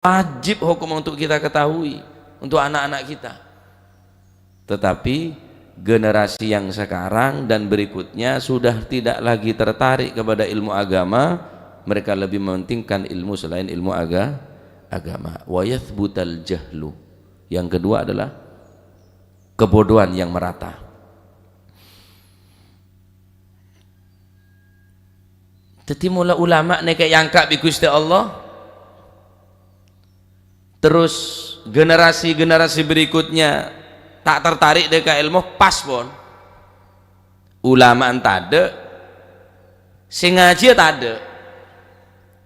wajib hukum untuk kita ketahui untuk anak-anak kita. Tetapi generasi yang sekarang dan berikutnya sudah tidak lagi tertarik kepada ilmu agama, mereka lebih mementingkan ilmu selain ilmu agama. Wa yathbutal jahlu. Yang kedua adalah kebodohan yang merata. Jadi mula ulama ni kayak yangkak bi Gusti Allah, terus generasi-generasi berikutnya tak tertarik dengan ilmu, pas pun ulama tak ada, sing ngaji tak ada,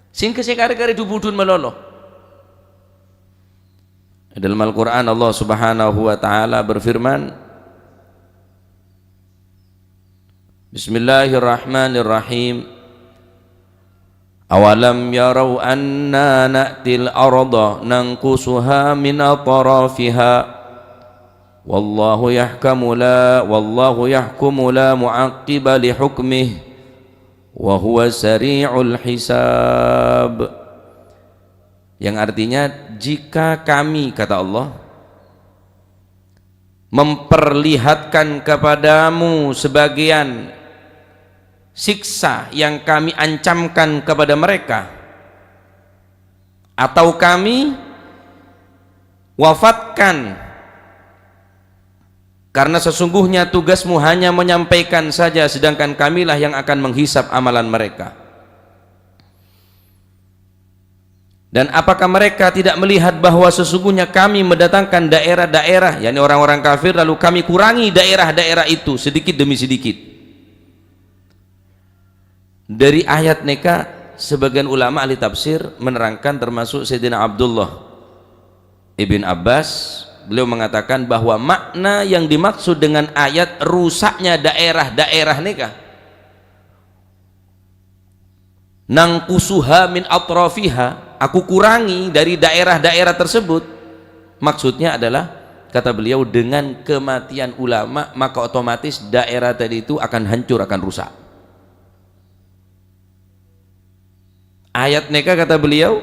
sing kare-kare dubudun meloloh. Dalam Al-Quran Allah subhanahu wa ta'ala berfirman, Bismillahirrahmanirrahim, awalam yarau anna na'til arda nanqusuha min atrafiha wallahu yahkumu la mu'aqqiba li hukmih wa huwa sari'ul hisab. Yang artinya, jika kami, kata Allah, memperlihatkan kepadamu sebagian siksa yang kami ancamkan kepada mereka, atau kami wafatkan, karena sesungguhnya tugasmu hanya menyampaikan saja, sedangkan kamilah yang akan menghisap amalan mereka. Dan apakah mereka tidak melihat bahwa sesungguhnya kami mendatangkan daerah-daerah, yakni orang-orang kafir, lalu kami kurangi daerah-daerah itu sedikit demi sedikit. Dari ayat neka, sebagian ulama ahli tafsir menerangkan, termasuk Sayyidina Abdullah ibn Abbas, beliau mengatakan bahwa makna yang dimaksud dengan ayat rusaknya daerah-daerah neka, nangkusuha min atrafiha, aku kurangi dari daerah-daerah tersebut, maksudnya adalah, kata beliau, dengan kematian ulama maka otomatis daerah tadi itu akan hancur, akan rusak. Ayat neka, kata beliau,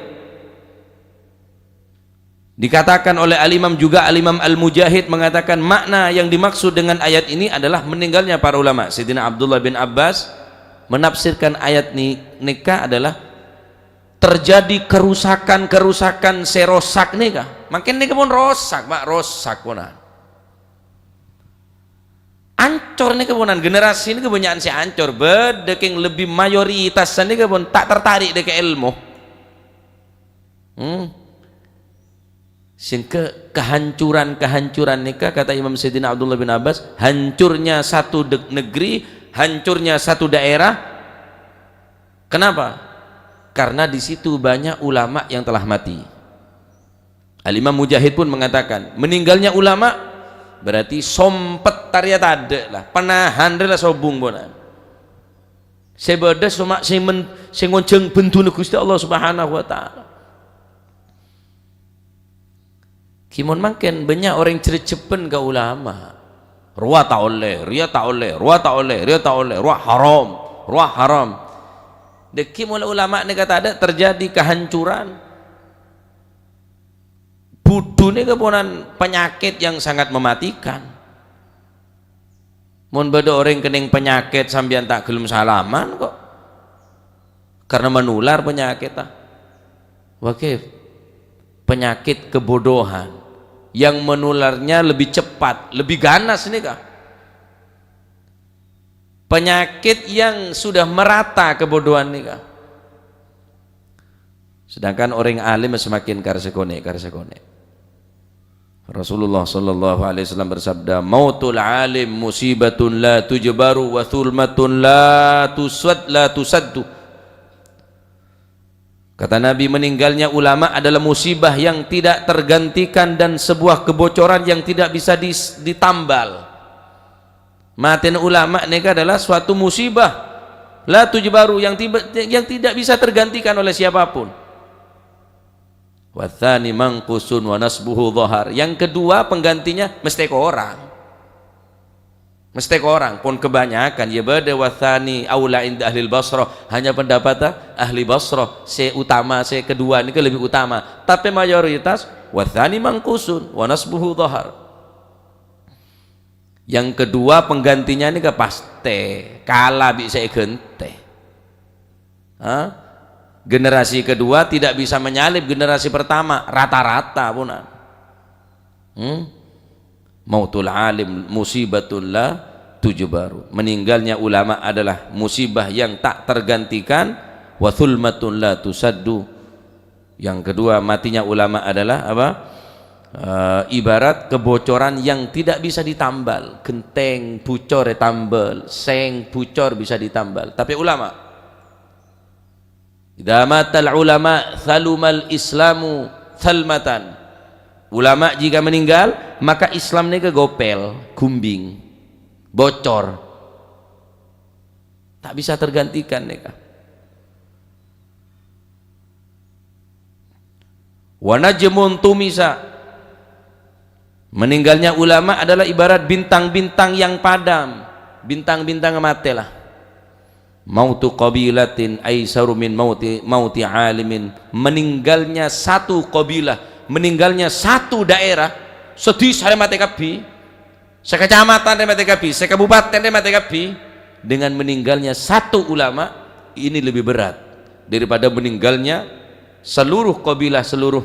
dikatakan oleh al-imam juga, al-imam al-Mujahid mengatakan makna yang dimaksud dengan ayat ini adalah meninggalnya para ulama. Sayyidina Abdullah bin Abbas menafsirkan ayat neka adalah terjadi kerusakan serosak neka, makin neka pun rosak, pak, rosak punan, ancor neka punan, generasi ini kebanyakan si ancor, bedeking lebih mayoritas neka pun tak tertarik deke ilmu. Sehingga kehancuran neka, kata Imam Sayyidina Abdullah bin Abbas, hancurnya satu negeri, hancurnya satu daerah. Kenapa? Karena di situ banyak ulama yang telah mati. Al-Imam Mujahid pun mengatakan, meninggalnya ulama berarti sompet tarya ada lah, penahan adalah sobung bonan. Sebeda somak sengonceng bentune Gusti Allah Subhanahu wa taala. Kimon makin banyak orang cerecepen ke ulama. Ruah tak oleh, ria tak oleh, ruah tak oleh, ria tak oleh, ruah haram. Deki mulai ulama ni kata ada terjadi kehancuran. Budu ni keponan penyakit yang sangat mematikan. Mun beda orang kening penyakit sambian tak gelem salaman kok, karena menular penyakit ah. Wakif penyakit kebodohan yang menularnya lebih cepat, lebih ganas nih kah? Penyakit yang sudah merata kebodohan nih kah? Sedangkan orang alim semakin karsekone. Rasulullah sallallahu alaihi wasallam bersabda, mautul alim musibatun la tujbaru wa thulmatun la tusaddu. Kata Nabi, meninggalnya ulama adalah musibah yang tidak tergantikan dan sebuah kebocoran yang tidak bisa ditambal. Matian ulama ini adalah suatu musibah la tujbaru, yang tidak bisa tergantikan oleh siapapun. Wa tsani manqusun wa nasbuhu dhahar. Yang kedua, penggantinya mesti ke orang. mesti orang pun kebanyakan ya bada wathani aula inda ahli Basrah, hanya pendapat ahli Basrah se utama, se kedua ini lebih utama, tapi mayoritas wathani mangkusun wa nasbuhu dhahar. Yang kedua penggantinya ini ke paste kalah bisa gente. Generasi kedua tidak bisa menyalip generasi pertama rata-rata punan. Mautul alim musibatul la tujbaru, meninggalnya ulama adalah musibah yang tak tergantikan, wa thulmatun la tusaddu. Yang kedua matinya ulama adalah apa? Ibarat kebocoran yang tidak bisa ditambal. Genteng bocor tambal, seng bocor bisa ditambal, tapi ulama, idza matal ulama thalumal islamu thalmatan. Ulama jika meninggal maka Islam ini kegopel, gumbing, bocor, tak bisa tergantikan nih. Wa najmun tumisa, meninggalnya ulama adalah ibarat bintang-bintang yang padam, bintang-bintang matilah. Mautu qabilatin aisaru min mauti alimin, meninggalnya satu qabilah, meninggalnya satu daerah sedih saya mati kabi, sekecamatan saya mati kabi, sekabupaten saya mati kabi, dengan meninggalnya satu ulama ini lebih berat daripada meninggalnya seluruh qabilah, seluruh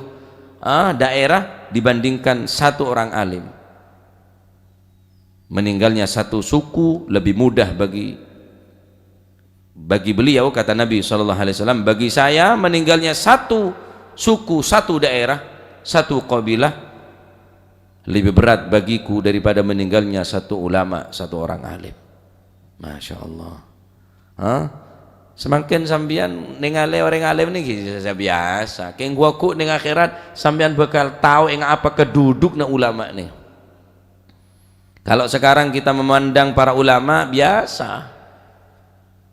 daerah dibandingkan satu orang alim. Meninggalnya satu suku lebih mudah bagi beliau, kata Nabi SAW, bagi saya meninggalnya satu suku, satu daerah, satu qabilah lebih berat bagiku daripada meninggalnya satu ulama, satu orang alim. Masya Allah. Semakin sambian ningale orang alim nih biasa. Keng gua ku ning akhirat sambian bakal tahu ing apa keduduk na ulama nih. Kalau sekarang kita memandang para ulama biasa,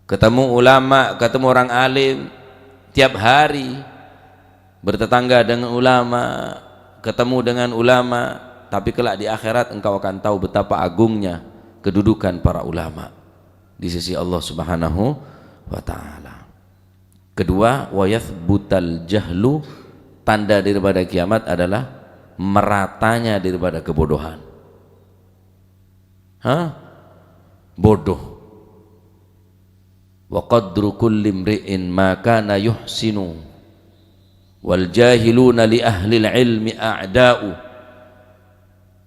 ketemu ulama, ketemu orang alim tiap hari, bertetangga dengan ulama, ketemu dengan ulama, tapi kelak di akhirat engkau akan tahu betapa agungnya kedudukan para ulama di sisi Allah Subhanahu wa ta'ala. Kedua, wa yathbutal jahlu, tanda daripada kiamat adalah meratanya daripada kebodohan. Bodoh. Wa qadru kulli imri'in ma kana yuhsinu wal jahiluna li ahli ilmi a'da'u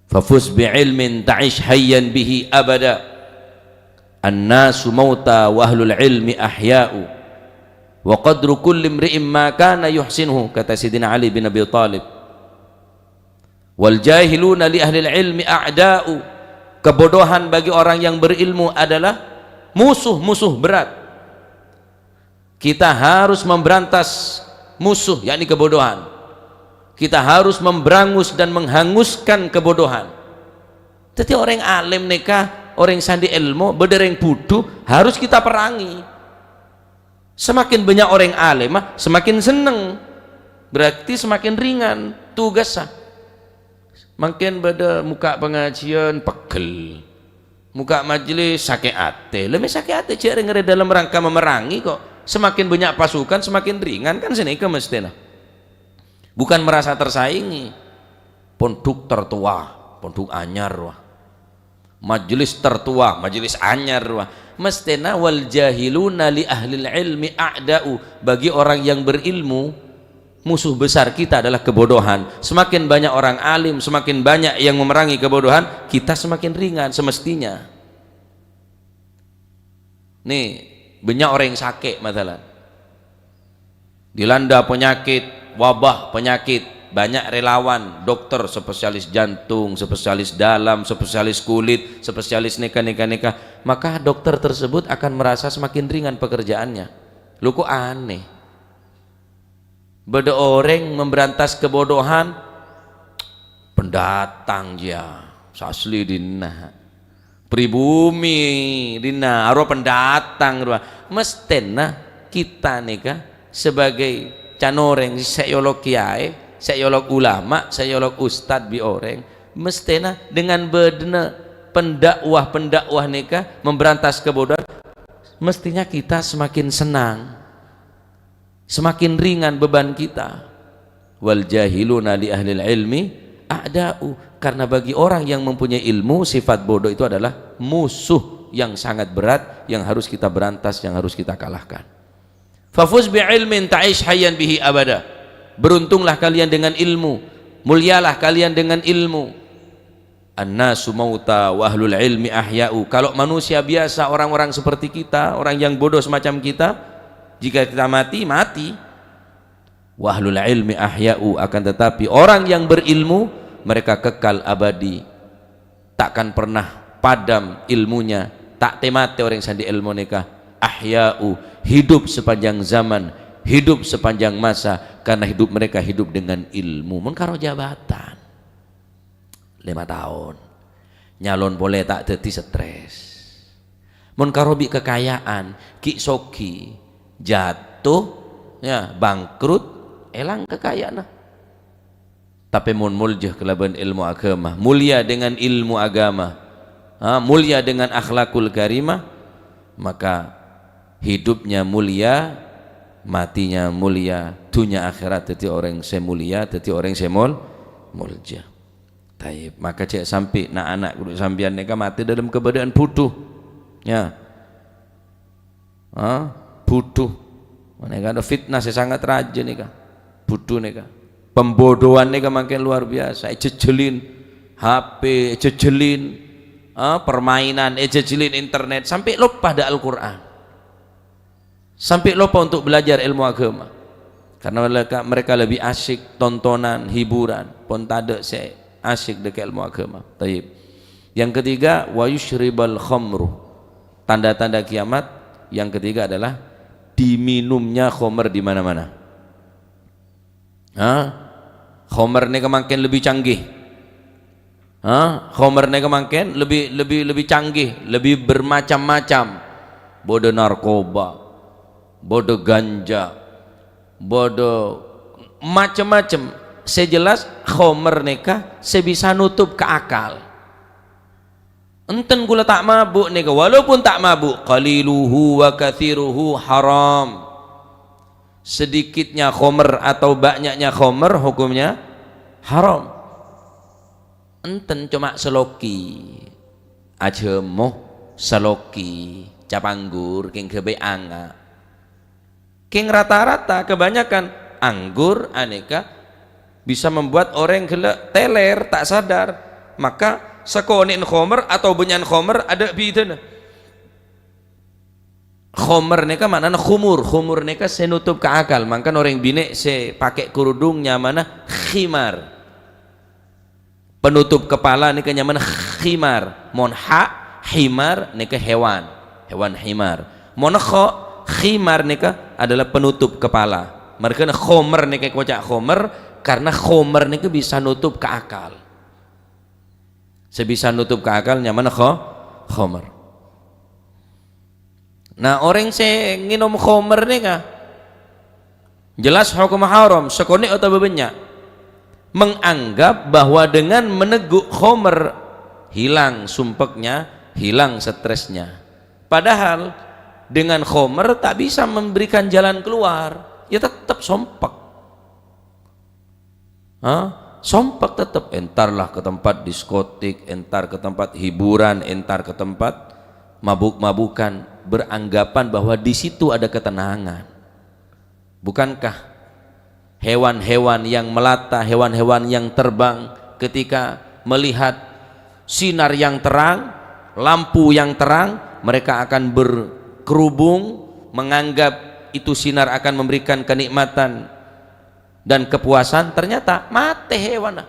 fafuz bi ilmin ta'ish hayyan bihi abada annasu mauta wa ahlul ilmi ahya'u wa qadru kulli imri'in ma kana yuhsinuhu, kata Sidina Ali bin Abi Thalib. Wal jahiluna li ahli ilmi a'da'u, kebodohan bagi orang yang berilmu adalah musuh-musuh berat. Kita harus memberantas musuh, yakni kebodohan. Kita harus memberangus dan menghanguskan kebodohan. Jadi orang alim nikah, orang sandi ilmu, bedereng budu harus kita perangi. Semakin banyak orang alim semakin seneng, berarti semakin ringan tugasnya. Makin pada muka pengajian pegel, muka majelis sakit hati, lebih sakit hati cari ngeri dalam rangka memerangi kok. Semakin banyak pasukan semakin ringan kan sini ke mestilah. Bukan merasa tersaingi. Ponduk tertua, ponduk anyar wah. Majelis tertua, majelis anyar wah. Mestilah wal jahiluna li ahli ilmi a'da'u, bagi orang yang berilmu musuh besar kita adalah kebodohan. Semakin banyak orang alim, semakin banyak yang memerangi kebodohan, kita semakin ringan semestinya. Nih banyak orang yang sakit matalan, dilanda penyakit, wabah penyakit, banyak relawan, dokter, spesialis jantung, spesialis dalam, spesialis kulit, spesialis nikah, maka dokter tersebut akan merasa semakin ringan pekerjaannya. Lu kok aneh, beda orang memberantas kebodohan pendatang ya asli dina pribumi dina arwah pendatang mestena kita nika sebagai canoreng sayolog kiai, sayolog ulama, sayolog ustad bi orang mestena dengan bedena pendakwah nikah memberantas kebodohan, mestinya kita semakin senang, semakin ringan beban kita. Wal jahiluna li ahlil ilmi a'da'u, karena bagi orang yang mempunyai ilmu, sifat bodoh itu adalah musuh yang sangat berat, yang harus kita berantas, yang harus kita kalahkan. Fafuz bi ilmin ta'ish hayyan bihi abada, beruntunglah kalian dengan ilmu, mulialah kalian dengan ilmu. An-nasu mauta wa ahlul ilmi ahya'u, kalau manusia biasa, orang-orang seperti kita, orang yang bodoh semacam kita, jika kita mati, mati. Wa ahlul ilmi ahya'u, akan tetapi orang yang berilmu, mereka kekal abadi, takkan pernah padam ilmunya, tak temate orang yang sandi ilmu nikah. Ahya'u, hidup sepanjang zaman, hidup sepanjang masa, karena hidup mereka hidup dengan ilmu. Mun karo jabatan 5 tahun nyalon boleh tak dadi stres, mun karobi kekayaan ki soki jatuh ya bangkrut elang kekayaan. Tapi mun muljah kelaban ilmu agama, mulia dengan ilmu agama, mulia dengan akhlakul karimah, maka hidupnya mulia, matinya mulia, dunia akhirat jadi orang semulia, jadi orang semul muljah. Taib, maka cek sampai nak anak kudu sambian neka mati dalam keadaan butuh, ya, butuh. Mereka ada fitnah sangat rajin neka, butuh neka, pembodohan neka makin luar biasa. Jejelin HP, jejelin permainan, jejelin internet, sampai lupa pada Al-Quran, sampai lupa untuk belajar ilmu agama, karena mereka lebih asyik tontonan, hiburan, pun tak saya asyik dekat ilmu agama. Taib. Yang ketiga, wa yushribal khamru, tanda-tanda kiamat. Yang ketiga adalah diminumnya khamr di mana-mana. Khamr ini kemakin lebih canggih. Khamr ini kemakin lebih canggih, lebih bermacam-macam. Bodoh narkoba, bodoh ganja, bodoh macam-macam. Sejelas khomer neka sebisa nutup ke akal. Enten gula tak mabuk neka, walaupun tak mabuk, qaliluhu wa kathiruhu haram. Sedikitnya khomer atau banyaknya khomer hukumnya haram. Enten cuma seloki, ajemoh seloki, capanggur, king kebe anga, king rata-rata kebanyakan anggur aneka bisa membuat orang gelak teler tak sadar. Maka sekonin khomer atau benyan khomer ada bidana. Khomer neka mana khumur, khumur neka senutup ke akal. Maka orang bine se pakai kerudungnya mana khimar, penutup kepala neka nyaman khimar. Mon himar neka hewan, hewan himar. Mon khimar neka adalah penutup kepala. Mereka khomer neka kocak khomer, karena khomer ini bisa nutup ke akal. Sebisa nutup ke akal nyaman khomer. Nah orang se nginum khomer ini kah jelas hukum haram, sekonik atau bebenyak, menganggap bahwa dengan meneguk khomer hilang sumpeknya, hilang stresnya. Padahal dengan khomer tak bisa memberikan jalan keluar, ya tetap sompek. Sompek tetap, entarlah ke tempat diskotik, entar ke tempat hiburan, entar ke tempat mabuk-mabukan, beranggapan bahwa di situ ada ketenangan. Bukankah hewan-hewan yang melata, hewan-hewan yang terbang ketika melihat sinar yang terang, lampu yang terang, mereka akan berkerubung menganggap itu sinar akan memberikan kenikmatan dan kepuasan. Ternyata mate hewan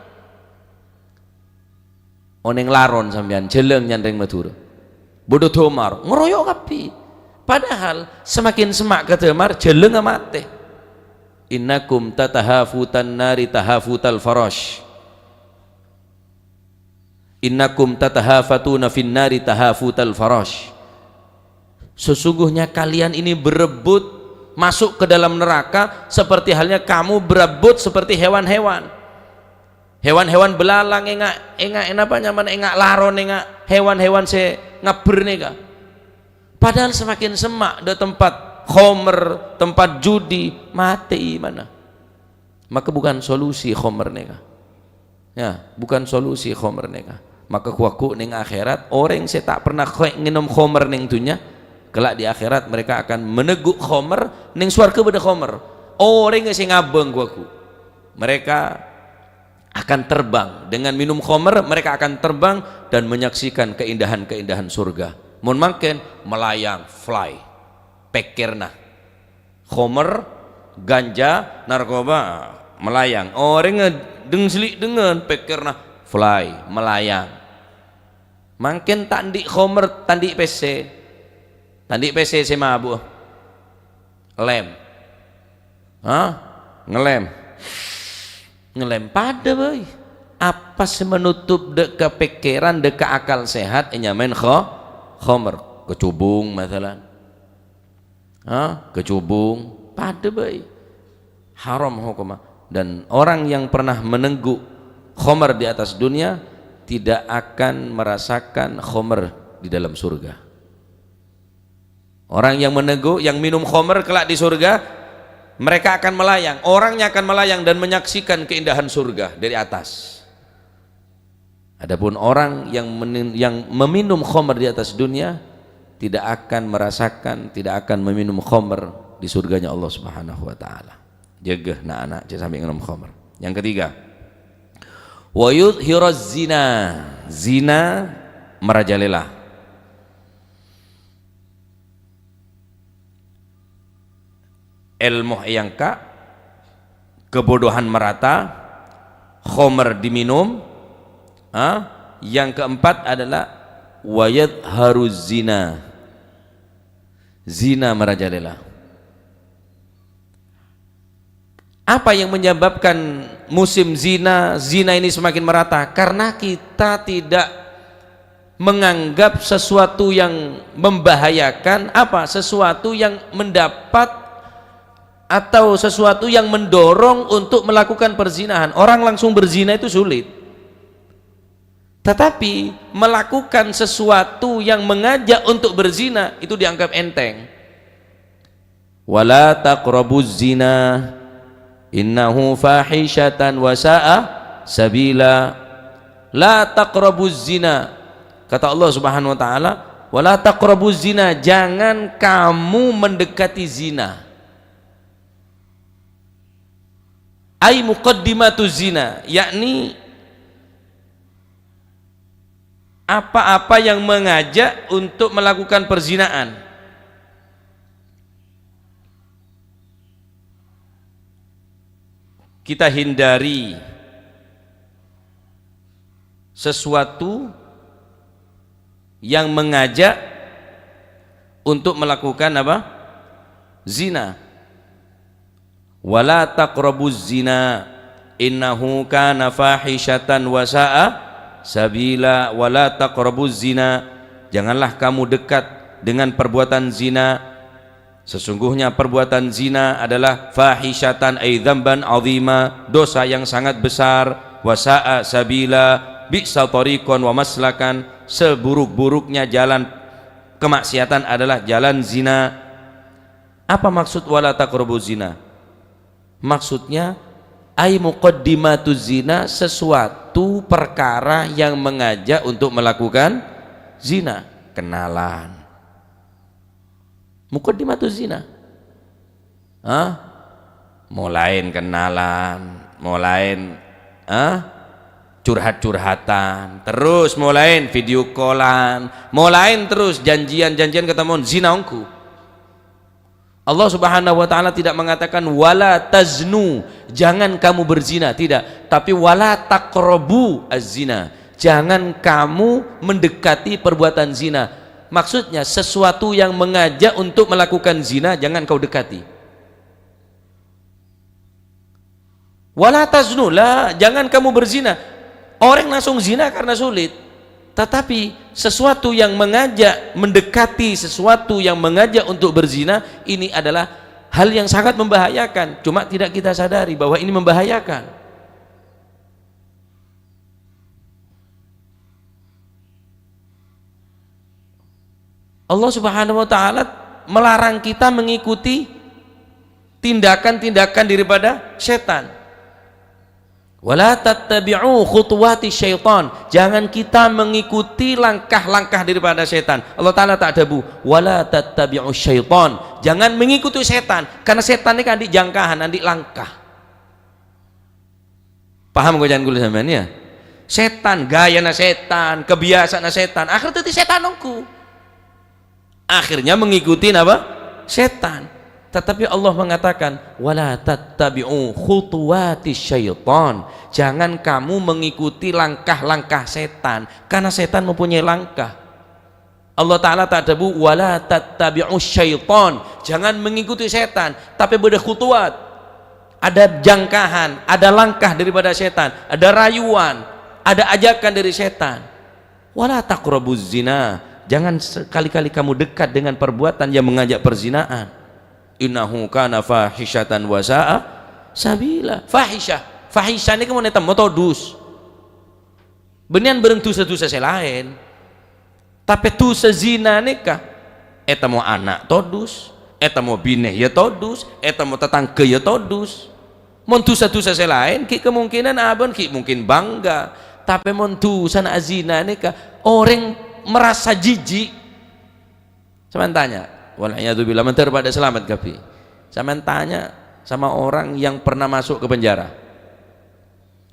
oneng laron sampean jeleng nyandeng madura bodoh tomar ngeroyok kapi, padahal semakin semak ketemar jeleng mate. Innakum tatahafutan nari tahafutal farash, innakum tatahafatuna fin nari tahafutal farash, sesungguhnya kalian ini berebut masuk ke dalam neraka seperti halnya kamu berebut seperti hewan-hewan. Hewan-hewan belalang engak apa nyaman engak laron engak hewan-hewan se ngaber nega. Padahal semakin semak de tempat khomer, tempat judi, mati mana. Maka bukan solusi khomer nega. Ya, bukan solusi khomer nega. Maka kuaku ning akhirat orang saya tak pernah nginum khomer ning dunya, kelak di akhirat mereka akan meneguk khomer ning swarga beda khomer. Orang yang ngabeng kuaku. Mereka akan terbang dengan minum khomer, mereka akan terbang dan menyaksikan keindahan-keindahan surga. Mun makin melayang, fly, pekirna, khomer, ganja, narkoba, melayang. Orang dengslik dengan pekirna, fly, melayang. Makin tandik khomer, tandik PC sama abu, lem, ngelem pada boy apa semenutup dek kepikiran dek akal sehat nyamen khomer kecubung masalah kecubung pada boy haram hukumah. Dan orang yang pernah menengguk khomer di atas dunia tidak akan merasakan khomer di dalam surga. Orang yang menengguk, yang minum khomer kelak di surga, mereka akan melayang, orangnya akan melayang dan menyaksikan keindahan surga dari atas. Adapun orang yang meminum khomer di atas dunia tidak akan merasakan, tidak akan meminum khomer di surganya Allah Subhanahu wa taala. Jaga anak-anak jangan sampai minum khomer. Yang ketiga, wa yudhiraz zina, zina merajalela. Ilmu yangka, kebodohan merata, khomer diminum. Yang keempat adalah wayad haruz zina, zina merajalela. Apa yang menyebabkan musim zina ini semakin merata? Karena kita tidak menganggap sesuatu yang membahayakan, sesuatu yang mendapat atau sesuatu yang mendorong untuk melakukan perzinahan. Orang langsung berzina itu sulit, tetapi melakukan sesuatu yang mengajak untuk berzina itu dianggap enteng. Wala taqrabuz zina innahu fahishatan wa sa'a sabila. La taqrabuz zina, kata Allah Subhanahu wa taala, wala taqrabuz zina, jangan kamu mendekati zina. Ai muqaddimatu zina, yakni apa-apa yang mengajak untuk melakukan perzinaan. Kita hindari sesuatu yang mengajak untuk melakukan apa? Zina. Wala taqrabuz zina innahu kana fahishatan wa sa'a sabila. Wala taqrabuz zina, janganlah kamu dekat dengan perbuatan zina, sesungguhnya perbuatan zina adalah fahishatan ay dzamban azima, dosa yang sangat besar. Wa sa'a sabila, bi'sa tariqan wa maslakan, seburuk-buruknya jalan kemaksiatan adalah jalan zina. Apa maksud wala taqrabuz zina? Maksudnya ai muqaddimatuz zina, sesuatu perkara yang mengajak untuk melakukan zina. Kenalan, muqaddimatuz zina. Mulain kenalan, mulain curhat-curhatan, terus mulain video callan, mulain terus janjian ketemu, zina ongku. Allah Subhanahu wa taala tidak mengatakan wala taznu, jangan kamu berzina, tidak, tapi wala taqrabu az-zina, jangan kamu mendekati perbuatan zina. Maksudnya sesuatu yang mengajak untuk melakukan zina jangan kau dekati. Wala taznu, lah, jangan kamu berzina. Orang langsung zina karena sulit, tetapi sesuatu yang mengajak, mendekati sesuatu yang mengajak untuk berzina, ini adalah hal yang sangat membahayakan. Cuma tidak kita sadari bahwa ini membahayakan. Allah Subhanahu wa taala melarang kita mengikuti tindakan-tindakan daripada setan. Wala tattabi'u khutuwati syaitan, jangan kita mengikuti langkah-langkah daripada setan. Allah Ta'ala tak adabu, wala tattabi'u syaitan, jangan mengikuti setan, karena setan ini kan di jangkahan, nanti langkah. Paham kau jangan kulit sampean ya? Setan, gaya na setan, kebiasaan na setan, akhirnya itu setan nongku. Akhirnya mengikuti apa? Setan. Tetapi Allah mengatakan wala tattabi'u khutuwati syaitan, jangan kamu mengikuti langkah-langkah setan, karena setan mempunyai langkah. Allah Ta'ala tak adabu wala tattabi'u syaitan, jangan mengikuti setan, tapi beda khutuwat, ada jangkahan, ada langkah daripada setan, ada rayuan, ada ajakan dari setan. Wala taqrabuz zina, jangan sekali-kali kamu dekat dengan perbuatan yang mengajak perzinaan. Innahu kana fahishatan wa sa'a sabila. Fahisyah ini kamu netam motodus benian bereng dosa-dosa selain, tapi dosa zina nikah eta mau anak todus, eta mau bineh ya todus, eta mau tetangga ya todus. Mon dosa-dosa selain ki kemungkinan abon ki mungkin bangga, tapi mon dosa zina nikah orang merasa jijik. Saya tanya, walayyadubillah, mentar pada selamat kapi. Saya tanya sama orang yang pernah masuk ke penjara,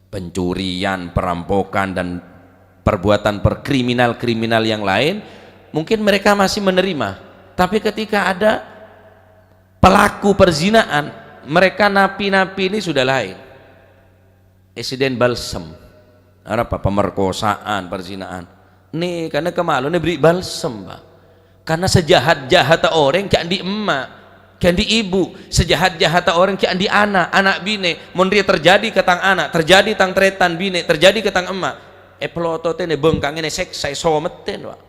pencurian, perampokan dan perbuatan perkriminal-kriminal yang lain, mungkin mereka masih menerima, tapi ketika ada pelaku perzinaan, mereka napi-napi ini sudah lain. Insiden balsem, apa pemerkosaan, perzinaan nih, karena kemaluan beri balsem, Pak. Karena sejahat-jahat orang kian di emak, kian di ibu, sejahat-jahat orang kian di anak bine, mondri terjadi ke tang anak, terjadi tang tretan bine, terjadi ke tang emak. Pelotote ne bengkang ini seks saya someten, Pak.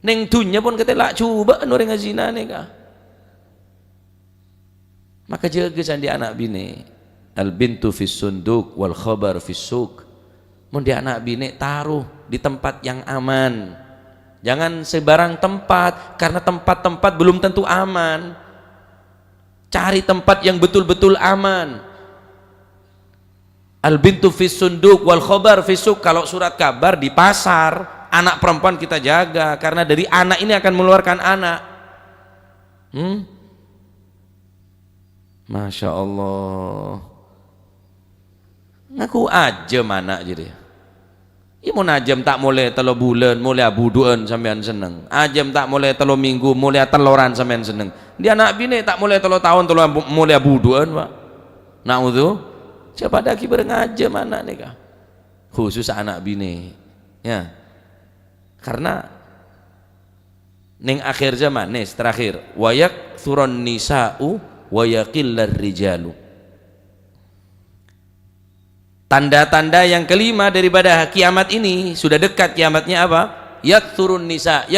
Neng dunya pun kita lak coba orang ngazina ne kah. Maka jaga di anak bine. Al bintu fis sunduk wal khabar fis suq. Mun di anak bine taruh di tempat yang aman. Jangan sebarang tempat, karena tempat-tempat belum tentu aman. Cari tempat yang betul-betul aman. Al bintu fis sunduk wal khabar fis suq. Kalau surat kabar di pasar, anak perempuan kita jaga, karena dari anak ini akan mengeluarkan anak. Masya Allah. Ngaku aja mana jadi. Ya mau najam tak mulai telo bulan, mulai abuduan sampean seneng. Ajam tak mulai telo minggu, mulai teloran sampean seneng. Dia anak bini tak mulai telo tahun telo mulai abuduan, Pak. Naudzu. Siapa daki berengaja mana nih kah? Khusus anak bini. Ya. Karena ning akhir zaman nih terakhir wayak suron nisa'u wayakillar rijalu. Tanda-tanda yang kelima daripada kiamat ini, sudah dekat kiamatnya apa? Yakthurun nisa,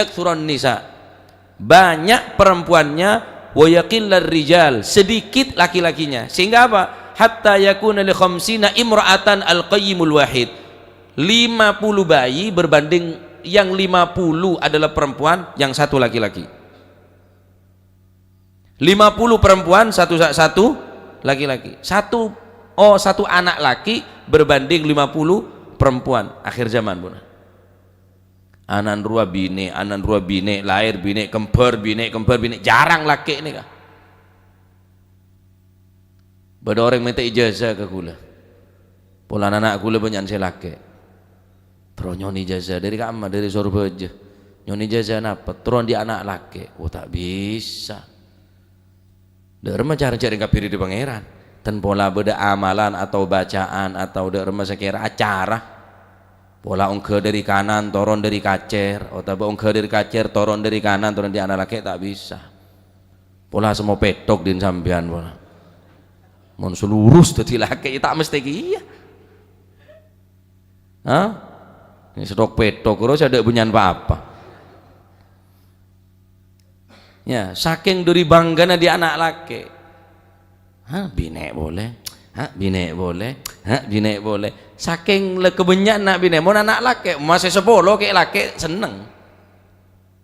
banyak perempuannya, wa yaqillar rijal, sedikit laki-lakinya. Sehingga apa? Hatta yakuna li khamsina imra'atan al-qayyimul wahid. 50 bayi berbanding yang 50 adalah perempuan, yang satu laki-laki. 50 perempuan, satu laki-laki. Satu anak laki berbanding 50 perempuan. Akhir zaman, Bun. Anan rua bine, lahir bine, kembar bine, jarang laki ini kah? Bada orang minta ijazah ke kula. Pola anak kula banyak saya laki. Terus nyoni ijazah dari kamar, dari Surabaya. Nyoni ijazah apa? Terus di anak laki. Oh tak bisa. Derma cari-cari kapiri di pangeran. Dan pola beda amalan atau bacaan atau udah remah sekira acara, pola ongke dari kanan turun dari kacer, atau ongke dari kacer turun dari kanan turun di anak laki, tak bisa. Pola semua petok di sampean pola mon selurus tadi laki tak mesti iya. Ini sedok petok terus ada bunyian apa ya, saking dari banggana di anak laki. Bine boleh, bine boleh. Saking kebenyan nak bine, mau anak laki, masih 10 kayak laki seneng.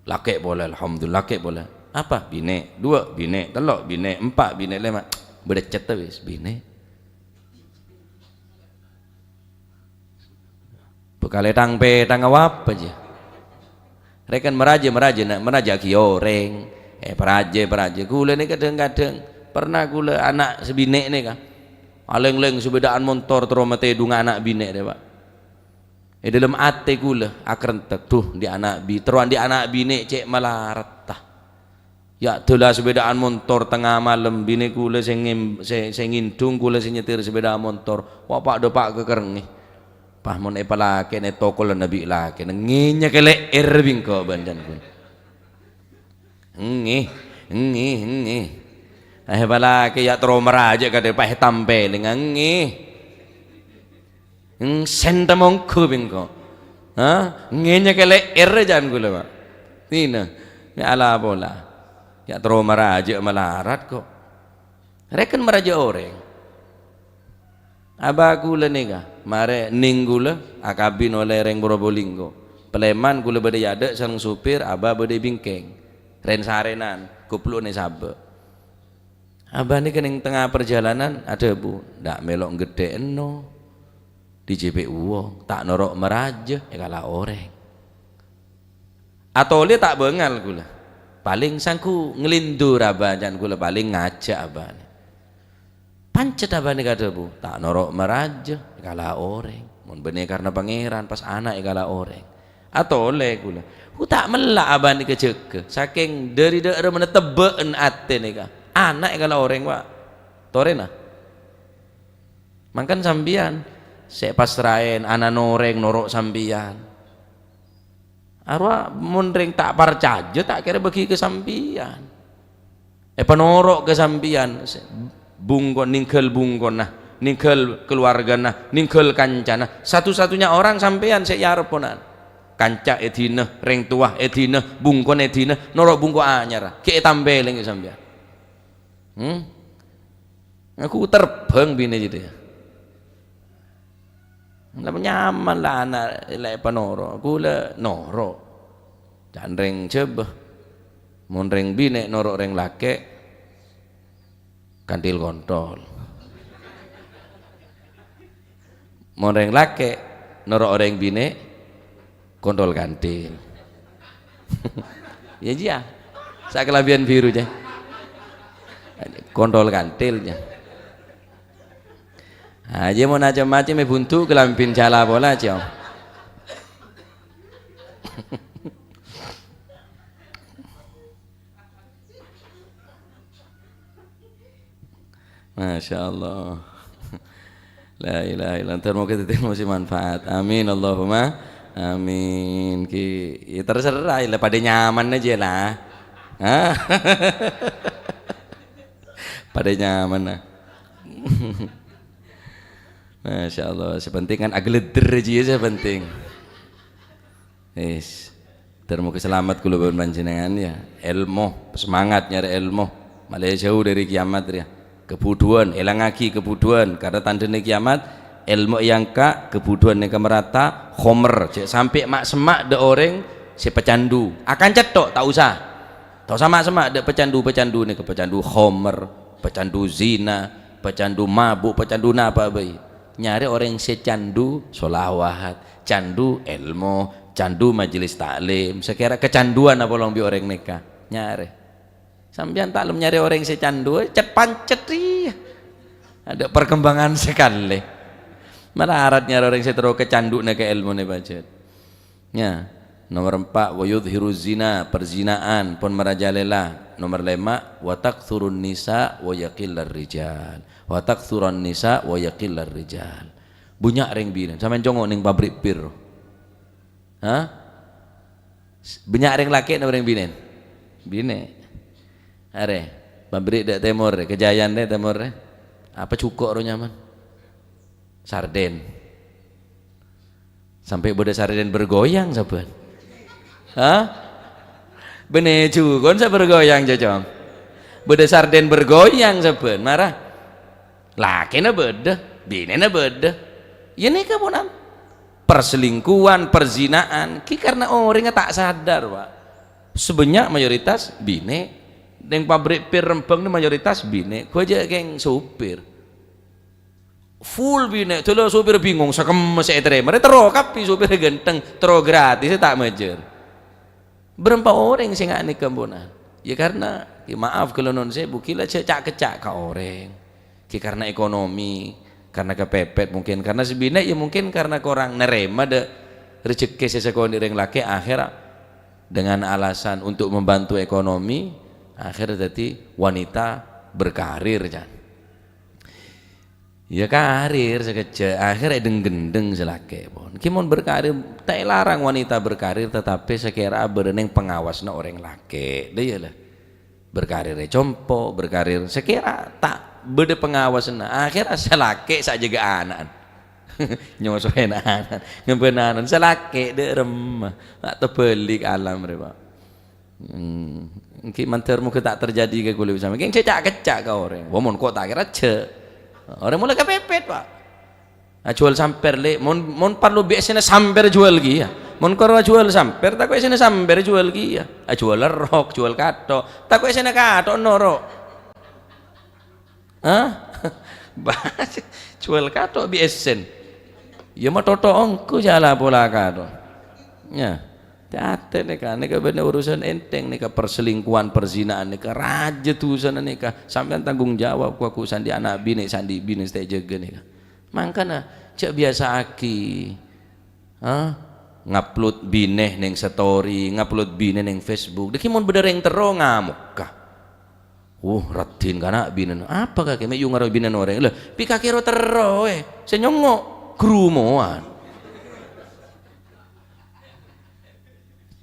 Laki boleh, alhamdulillah laki boleh. Apa? Bine, 2 bine, 3 bine, 4 bine, 5. Bedecet wis bine. Bekale tang awap aja. Rekan meraja kioreng. Peraja kula ni kadang-kadang pernah kula anak sebine ni kah. Aleng-leng sebedaan motor teromate dunga anak bine deh Pak. Dalam ate kula akrentek tuh di anak teruan di anak bine cek malarat tah. Ya telah sebedaan motor tengah malam bine kula sing ngindung kula sing nyetir sepeda motor. Wah Pak do Pak kekereng nih. Pah mon palake ne tokol nabi lake nginya kele bingko bandan kun. Ngi. Palake ya tro meraja kade pah tampeling ngi. Senta mongko bingko. Nginya kele jan kula Pak. Tina. Ni ala bola. Ya tro meraja malarat kok. Reken meraja orang. Aba kula nika mare ning kula akabin oleh reng Probolinggo Peleman kula bade yade sareng supir aba bade bingkeng ren sarenan kuplune sabe aba nika ning tengah perjalanan ada bu ndak melok gede eno di JPU wong tak norok meraja kalah oreng atau li tak bengal kula paling sangku ngelindur aba jan kula paling ngajak aba pancet abane kada bu tak norok meraja kalah oreng mun bene karena pangeran pas anak kalah oreng atau oleh kula tak melak abane keceke saking dari daerah mana tebeen ate nika anak kalah oreng Pak torena mangkan sambian sek pasraen anak noreng norok sambian arwah mun ring tak parcaje tak kira bagi ke sambian penorok ke sambian bungkon ningkel bungkon nah ningkel keluarga nah ningkel kancana satu-satunya orang sampean sek yareponan kanca edina reng tuah edina bungkon edina norok bungko anyar ke tambeleng sampean aku terbang bini gitu ya nyaman lah anak lek panoro aku le noro dan reng cebeh mun reng bine norok reng lake kantil kontol mau orang laki norok orang bine kontol kantil ya dia saya kelabian biru aja kontol kantilnya aja mau macam-macam buntu kelambin jala bola aja Masya Allah la ilaha illallah ntar mau kita masih manfaat amin Allahumma amin ya terserah ya pada nyaman aja lah pada nyaman lah Masya Allah sepenting kan agleder aja sepenting yes ntar mau selamat kula panjenengan ya ilmu semangat nyari ilmu malah jauh dari kiamat ya kebuduan elang lagi kebuduan karena tandanya kiamat ilmu yang kebuduan yang merata khomer sampai mak semak de orang si pecandu akan cetok tak usah mak semak de pecandu nih ke pecandu khomer pecandu zina pecandu mabuk pecandu napa bayi nyari orang si candu sholawat candu ilmu candu majelis taklim sekira kecanduan apa long bi orang nikah nyari sampean taklum nyari orang yang secandu pancet ada perkembangan sekali malah arat nyari orang yang terlalu kecandu ke ilmu nih budget ya nomor 4 wa yudhiru zina perzinaan pun merajalela nomor 5 wa takthurun nisa wa yaqillar rijal wa takthurun nisa wa yaqillar rijal bunyak ring bina sampean congok ning pabrik pir banyak ring laki nomor ring bine are pabrik dek timur kejayaan dek timur apa cukup ro nyaman sarden sampai boda sarden bergoyang saban bener juga saya bergoyang jajong boda sarden bergoyang saban marah laki na beda bini na beda ya ini kamu perselingkuhan perzinaan karena orangnya tak sadar Pak sebanyak mayoritas bine, yang pabrik pir Rempang ini mayoritas bine, gue aja geng supir full bine, tuh supir bingung sakem masih mereka tero kapi supir genteng tero gratis tak majer berapa orang sih nggak nih kembonan ya karena ya maaf kalau non saya bukila cecak kecak ke orang ya karena ekonomi karena kepepet mungkin karena sebina ya mungkin karena korang nerema de rezeki sesekon yang laki akhir dengan alasan untuk membantu ekonomi akhir jadi wanita berkarir kan ya karir sekecil akhirnya gendeng selake pun kimon berkarir tak larang wanita berkarir tetapi sekira bereneng pengawasnya orang laki dia lah berkarir compo berkarir sekira tak beda pengawasnya akhirnya selake saja jaga anak nyosoin anak ngebenaran selake de remah atau beli alam mereka mungkin mantermu tak terjadi ke kulit sama geng cecak kecak kau orang wamon kok tak kira orang mulai kepepet pak jual samper le mon perlu biasanya samper jual lagi ya mon korwa jual samper tak kau sini samper jual lagi ya jual rok jual kato tak kau sini kato norok jual kato biasen ya mau toto ongku jala pola kato ya hati nika bener urusan enteng nika perselingkuhan perzinaan nika raja tusan nika sampean tanggung jawab ku sandi anak bini sandi bini stay jaga nika mangkana cek biasa aki ngupload bini neng story ngupload bini neng Facebook deki mon bener yang tero ngamuk kah ratin kana bini apa kake me yung ngaro bini orang lah pika kiro tero senyongo grumoan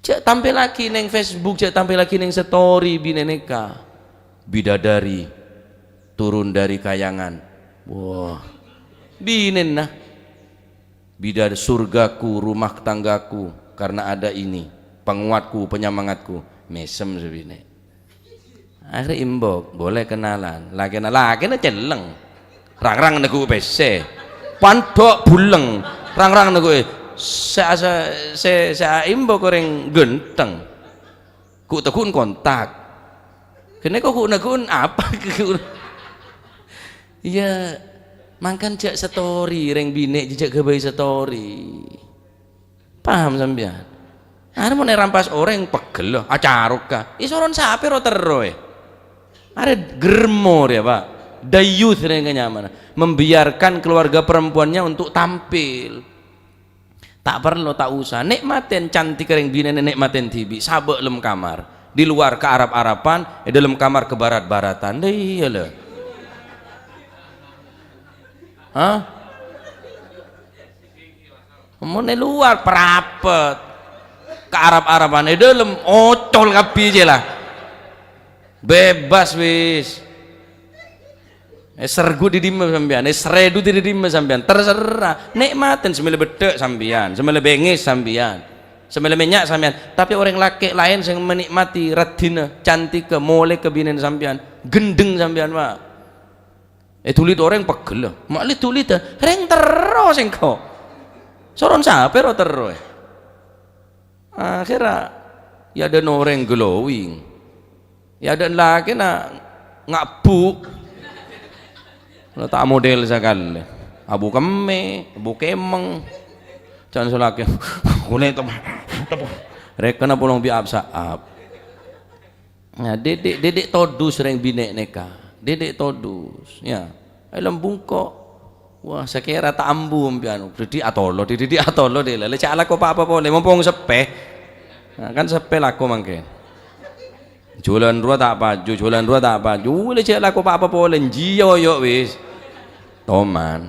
cek tampil lagi neng Facebook cek tampil lagi neng story bineka bidadari turun dari kayangan wah binen nah bidadari surgaku rumah tanggaku karena ada ini penguatku penyemangatku mesem sebine akhirnya imbok boleh kenalan lagi na celeng rang-rang neku PC pandok buleng rang-rang neku saya imbo koreng genteng ku tekun kontak kene kok kun apa ya mangkan cek story reng bine jejak gawe story paham sampean are mau rampas orang pegel loh acaruk ka isoron sape ro tero are germor ya pak dayuth reng nyaman membiarkan keluarga perempuannya untuk tampil tak perlu tak usah nikmatin cantik kering bina nikmatin tibi sabek lem kamar di luar ke Arab-Arapan dalam kamar ke barat-baratan deh iya lah mau luar perapet ke Arab-Arapan dalam ocol kapi aja lah bebas wis sergu di dimma sampean seredu di dimma sampean terserah nikmatin semele bedek sampean semele bengis sampean semele minyak sampean tapi orang laki lain yang menikmati radina cantik ke mulai kebinen sampean gendeng sampean pak tulit orang pegel mak li tulit reng terus engkau soron sape ro terus akhirnya ya ada orang glowing ya ada laki nak ngabuk lo tak model sekali abu keme abu kemeng jangan selaki kulit reka na pulong biap saap ya dedek todus reng binek neka dedek todus ya alam bungko wah sekira tak ambu piano didik atolo deh lele cala ko apa boleh mumpung sepe nah, kan sepe laku mangke jualan dua tak baju le cek laku apa boleh jiyo yo wis toman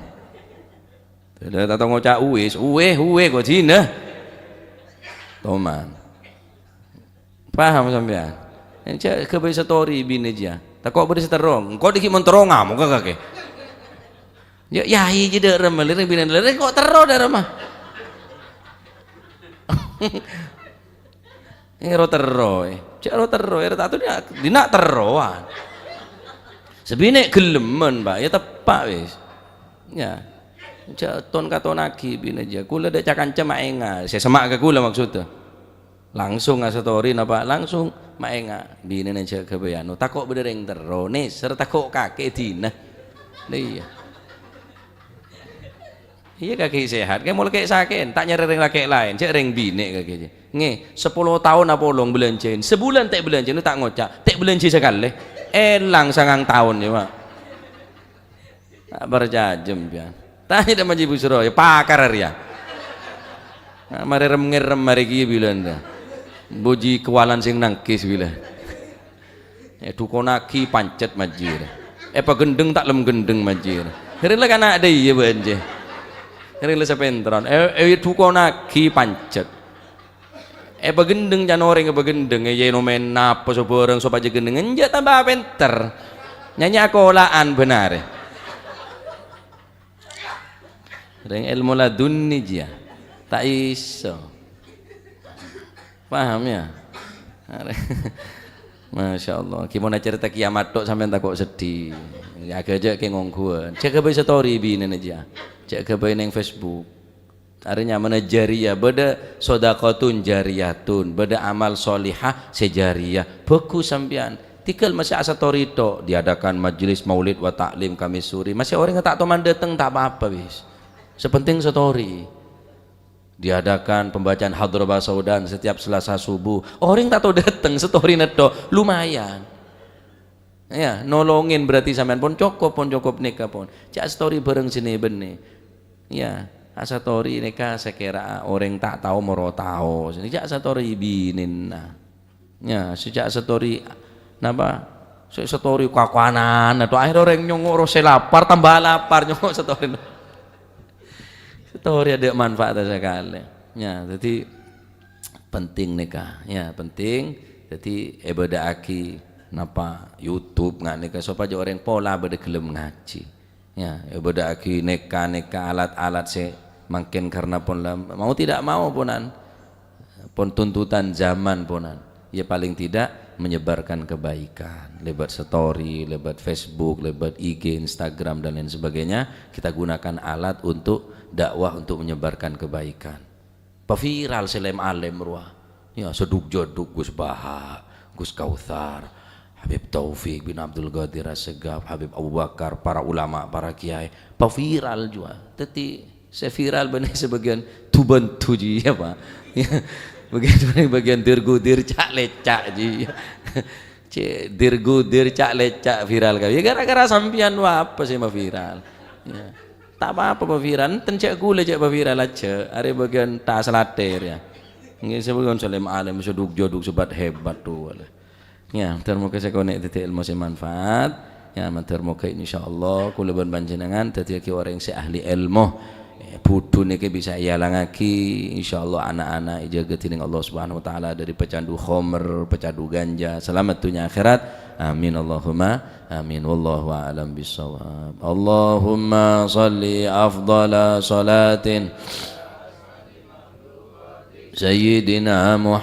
tidak tahu ngocak wis uwe kok cina toman paham sampean cek ke story bini aja tak kok beri terong kok dikit menterong ngamuk kakek ya jadi remel bini kok terong dah remah ini cek tatu dia nak teroan sebine gelemen pak ya tepak wis ya cek ton katon lagi bini aja kula ada cakan cema enga saya semak ke kula maksudnya langsung ngasatori napa langsung maenga bini aja kebayano takok bedereng terone serta takok kakek dina iya iya kaki sehat kayak mulai kayak sakit tak nyari kakek lain cek ring bini kakek nge 10 tahun apa long belanjain sebulan tak belanjain tak ngocak tak belanjain sekali elang 9 tahun ya pak tak berjajem ya tanya dah maji busro ya pakar ya mari rem mari kia bilang dah boji kewalan sing nangkis bila dukonaki pancet majir apa gendeng tak lem gendeng majir harilah kan ada iya banje harilah sepentron dukonaki pancet apa gendeng jangan orang apa gendeng ya nomen apa seorang sopa aja gendeng enjak tambah penter nyanyi akolaan benar ring ilmu ladunni dia tak iso paham ya Masya Allah gimana cerita kiamat tok sampai tak kok sedih ya aja kayak ngongguan cek ke story bini aja cek ke neng Facebook artinya mana jariyah beda sodakotun jariyatun beda amal solihah sejariyah beku sampian tikal masih asa tori tok diadakan majelis maulid wa taklim kami suri masih orang tak teman datang tak apa-apa bis sepenting story diadakan pembacaan hadroh saudan setiap Selasa subuh orang tak tahu datang story neto lumayan ya nolongin berarti sampean pun cukup nikah pun cak story bareng sini benih ya asa story nikah sekira orang tak tahu moro tahu sini cak story binin nah ya sejak story napa story kakuanan atau akhir orang nyongok rose lapar tambah lapar nyongok story story ada manfaat sekali ya jadi penting nikah ya penting jadi ibadah aki napa YouTube nggak nikah supaya orang pola beda gelem ngaji ya ibadah aki nikah alat-alat se makin karena pun mau tidak mau punan pun tuntutan zaman punan ya paling tidak menyebarkan kebaikan lewat story lewat Facebook lewat IG Instagram dan lain sebagainya kita gunakan alat untuk dakwah untuk menyebarkan kebaikan peviral selem alem ruah ya seduk joduk Gus Baha Gus Kautsar Habib Taufik bin Abdul Qadir Assegaf Habib Abu Bakar para ulama para kiai peviral juga teti seviral benih sebagian tuban tuji ya pak ya bagian dirgudir cak lecak ji dirgudir cak lecak viral kali ya gara-gara sampian apa sih mah viral ya tak apa-apa paviran tencek gula cek paviran aja ada bagian tak selater ya ini sebagian salim alim seduk joduk sebat hebat tuh ya termoga saya konek titik ilmu manfaat ya termoga insyaallah kula ban panjenengan dadi orang yang ahli ilmu budu niki bisa yalangaki insyaallah anak-anak jaga tining Allah Subhanahu wa taala dari pecandu khamr pecandu ganja selamat dunia akhirat amin Allahumma amin wallahu a'lam bissawab Allahumma shalli afdhala salatin sayyidina